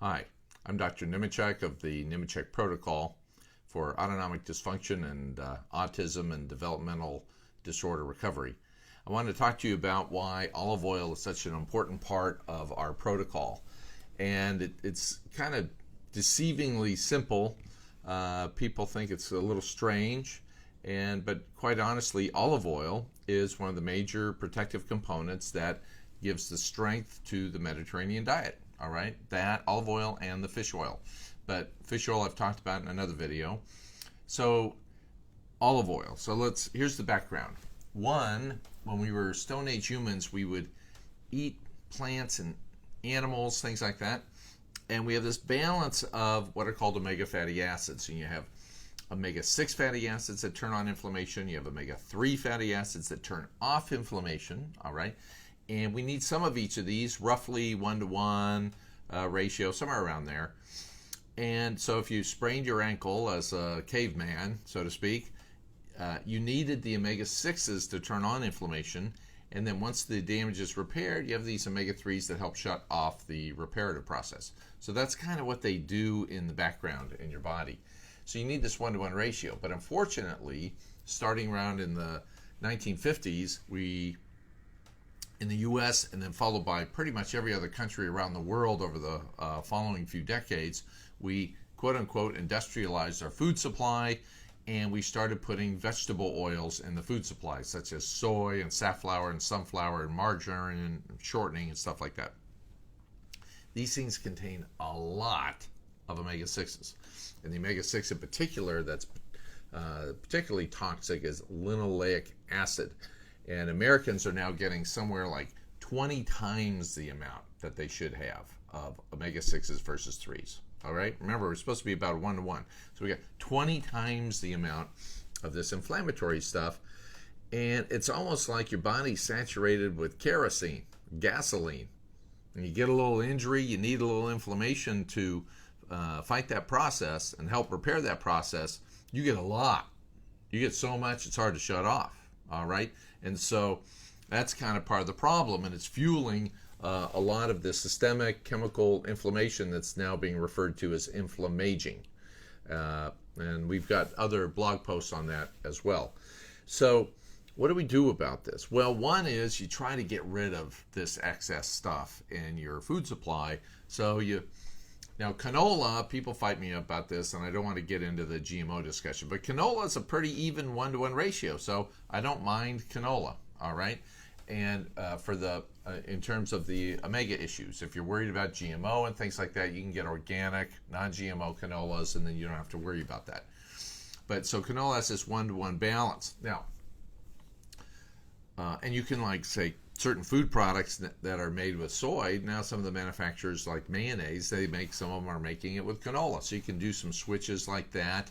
Hi, I'm Dr. Nemechek of the Nemechek Protocol for Autonomic Dysfunction and Autism and Developmental Disorder Recovery. I wanted to talk to you about why olive oil is such an important part of our protocol. And it's kind of deceivingly simple. People think it's a little strange, but quite honestly, olive oil is one of the major protective components that gives the strength to the Mediterranean diet. All right, that olive oil and the fish oil. But fish oil I've talked about in another video. So olive oil. So here's the background. One, when we were Stone Age humans, we would eat plants and animals, things like that. And we have this balance of what are called omega fatty acids. And you have omega-6 fatty acids that turn on inflammation. You have omega-3 fatty acids that turn off inflammation. All right. And we need some of each of these, roughly 1-to-1 ratio, somewhere around there. And so if you sprained your ankle as a caveman, so to speak, you needed the omega-6s to turn on inflammation. And then once the damage is repaired, you have these omega-3s that help shut off the reparative process. So that's kind of what they do in the background in your body. So you need this 1-to-1 ratio. But unfortunately, starting around in the 1950s, in the U.S. and then followed by pretty much every other country around the world over the following few decades, we quote-unquote industrialized our food supply, and we started putting vegetable oils in the food supply, such as soy and safflower and sunflower and margarine and shortening and stuff like that. These things contain a lot of omega-6s. And the omega-6 in particular that's particularly toxic is linoleic acid. And Americans are now getting somewhere like 20 times the amount that they should have of omega-6s versus 3s. All right? Remember, we're supposed to be about 1-to-1. So we got 20 times the amount of this inflammatory stuff. And it's almost like your body's saturated with kerosene, gasoline. And you get a little injury, you need a little inflammation to fight that process and help repair that process. You get a lot. You get so much, it's hard to shut off. All right? And so that's kind of part of the problem, and it's fueling a lot of the systemic chemical inflammation that's now being referred to as inflammaging. And we've got other blog posts on that as well. So what do we do about this? Well, one is you try to get rid of this excess stuff in your food supply. Now, canola, people fight me about this, and I don't want to get into the GMO discussion, but canola is a pretty even 1-to-1 ratio, so I don't mind canola, all right? And in terms of the omega issues, if you're worried about GMO and things like that, you can get organic, non-GMO canolas, and then you don't have to worry about that. But so canola has this 1-to-1 balance. Now, and you can say, certain food products that are made with soy, now some of the manufacturers like mayonnaise, some of them are making it with canola. So you can do some switches like that.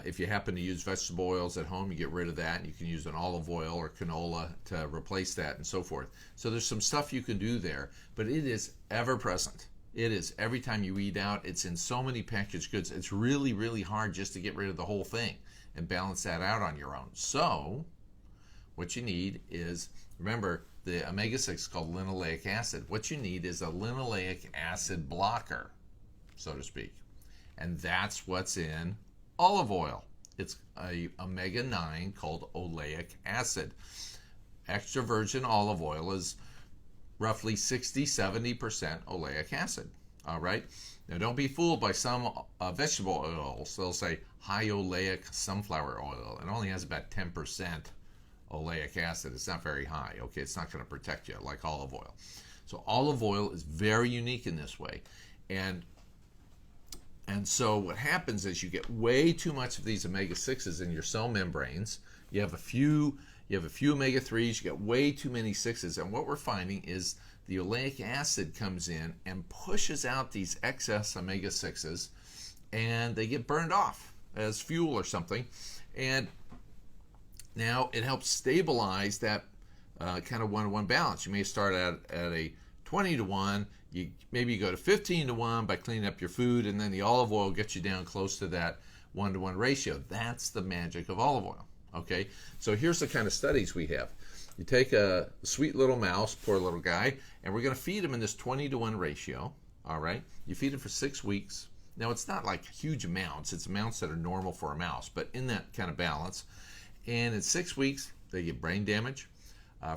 If you happen to use vegetable oils at home, you get rid of that, and you can use an olive oil or canola to replace that and so forth. So there's some stuff you can do there, but it is ever present. It is every time you eat out. It's in so many packaged goods. It's really, really hard just to get rid of the whole thing and balance that out on your own. So what you need is, remember, the omega-6 is called linoleic acid. What you need is a linoleic acid blocker, so to speak. And that's what's in olive oil. It's a omega-9 called oleic acid. Extra virgin olive oil is roughly 60-70% oleic acid. All right? Now, don't be fooled by some vegetable oils. They'll say high oleic sunflower oil. It only has about 10% oleic acid. It's not very high. Okay, it's not going to protect you like olive oil. So olive oil is very unique in this way. And so what happens is you get way too much of these omega-6s in your cell membranes. You have a few omega-3s, you get way too many 6s, and what we're finding is the oleic acid comes in and pushes out these excess omega-6s, and they get burned off as fuel or something. And now it helps stabilize that kind of 1-to-1 balance. You may start at a 20-to-1. Maybe you go to 15-to-1 by cleaning up your food, and then the olive oil gets you down close to that 1-to-1 ratio. That's the magic of olive oil. Okay, so here's the kind of studies we have. You take a sweet little mouse, poor little guy, and we're going to feed him in this 20-to-1 ratio. All right, you feed it for 6 weeks. Now, it's not like huge amounts. It's amounts that are normal for a mouse, but in that kind of balance. And in 6 weeks, they get brain damage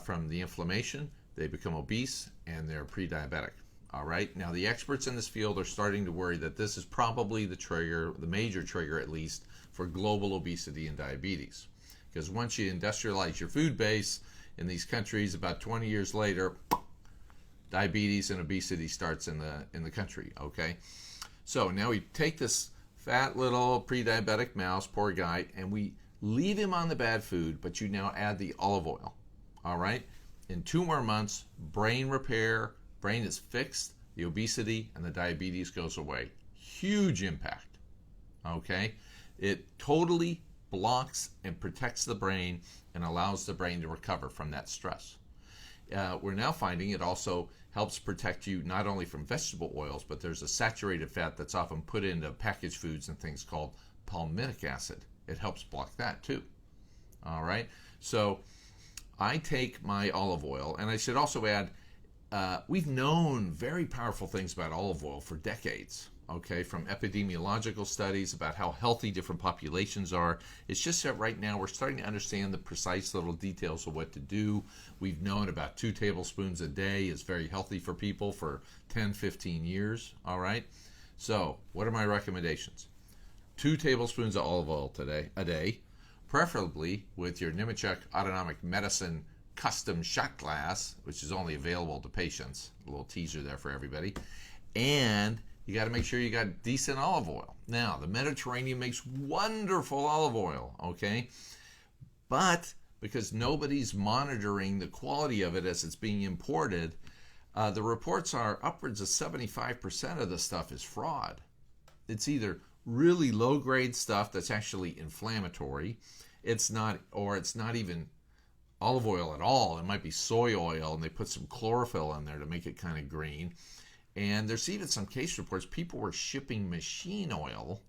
from the inflammation. They become obese, and they're pre-diabetic. All right. Now, the experts in this field are starting to worry that this is probably the trigger, the major trigger at least, for global obesity and diabetes. Because once you industrialize your food base in these countries, about 20 years later, diabetes and obesity starts in the country. Okay. So now we take this fat little pre-diabetic mouse, poor guy, and we leave him on the bad food, but you now add the olive oil. All right. In 2 more months, brain repair, brain is fixed, the obesity and the diabetes goes away. Huge impact. Okay. It totally blocks and protects the brain and allows the brain to recover from that stress. We're now finding it also helps protect you not only from vegetable oils, but there's a saturated fat that's often put into packaged foods and things called palmitic acid. It helps block that too. All right. So I take my olive oil, and I should also add, we've known very powerful things about olive oil for decades. Okay, from epidemiological studies about how healthy different populations are. It's just that right now we're starting to understand the precise little details of what to do. We've known about 2 tablespoons a day is very healthy for people for 10, 15 years. All right. So what are my recommendations? 2 tablespoons of olive oil a day, preferably with your Nemetschek Autonomic Medicine custom shot glass, which is only available to patients. A little teaser there for everybody. And you got to make sure you got decent olive oil. Now, the Mediterranean makes wonderful olive oil, okay? But because nobody's monitoring the quality of it as it's being imported, the reports are upwards of 75% of the stuff is fraud. It's either really low-grade stuff that's actually inflammatory. It's not even olive oil at all. It might be soy oil, and they put some chlorophyll in there to make it kind of green. And there's even some case reports, people were shipping machine oil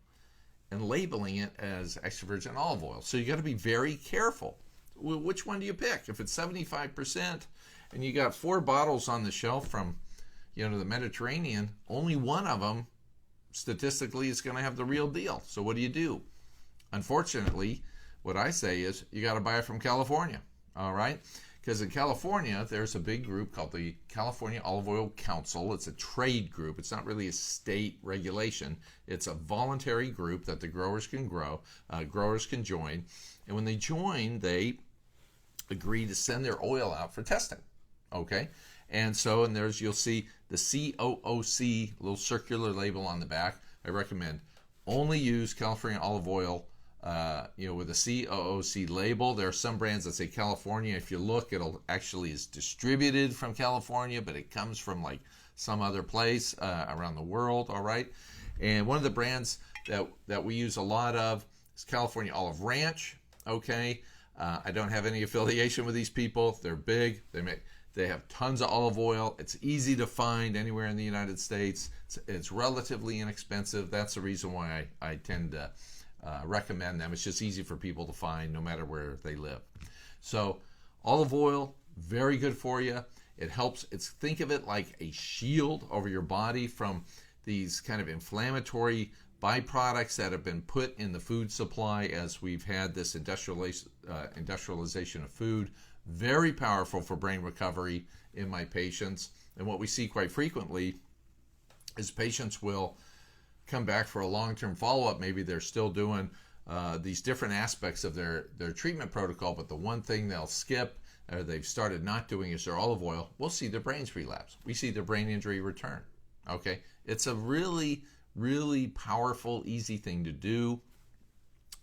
and labeling it as extra virgin olive oil. So you got to be very careful. Well, which one do you pick? If it's 75% and you got 4 bottles on the shelf from, the Mediterranean, only one of them statistically is going to have the real deal. So what do? Unfortunately, what I say is you got to buy it from California. All right. Because in California, there's a big group called the California Olive Oil Council. It's a trade group. It's not really a state regulation. It's a voluntary group that the growers can join. And when they join, they agree to send their oil out for testing. Okay? And you'll see the COOC, little circular label on the back. I recommend only use California olive oil with a COOC label. There are some brands that say California. If you look, it'll actually is distributed from California, but it comes from like some other place around the world. All right. And one of the brands that we use a lot of is California Olive Ranch. Okay. I don't have any affiliation with these people. They're big. They have tons of olive oil. It's easy to find anywhere in the United States. It's relatively inexpensive. That's the reason why I tend to recommend them. It's just easy for people to find no matter where they live. So olive oil, very good for you. It helps. Think of it like a shield over your body from these kind of inflammatory byproducts that have been put in the food supply as we've had this industrialization of food. Very powerful for brain recovery in my patients. And what we see quite frequently is patients will come back for a long-term follow-up. Maybe they're still doing these different aspects of their treatment protocol, but the one thing they'll skip or they've started not doing is their olive oil. We'll see their brains relapse. We see their brain injury return. Okay, it's a really, really powerful, easy thing to do.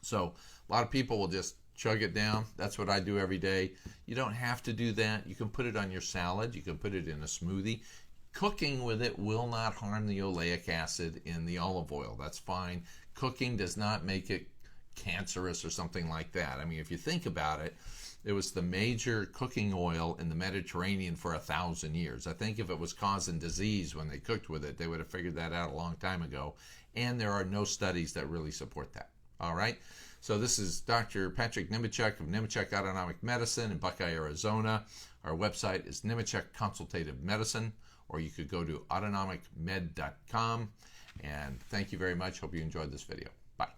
So a lot of people will just chug it down. That's what I do every day. You don't have to do that. You can put it on your salad. You can put it in a smoothie. Cooking with it will not harm the oleic acid in the olive oil. That's fine. Cooking does not make it cancerous or something like that. I mean, if you think about it, it was the major cooking oil in the Mediterranean for 1,000 years. I think if it was causing disease when they cooked with it, they would have figured that out a long time ago. And there are no studies that really support that. All right. So this is Dr. Patrick Nemetschek of Nemetschek Autonomic Medicine in Buckeye, Arizona. Our website is Nemetschek Consultative Medicine. or you could go to autonomicmed.com. And thank you very much. Hope you enjoyed this video. Bye.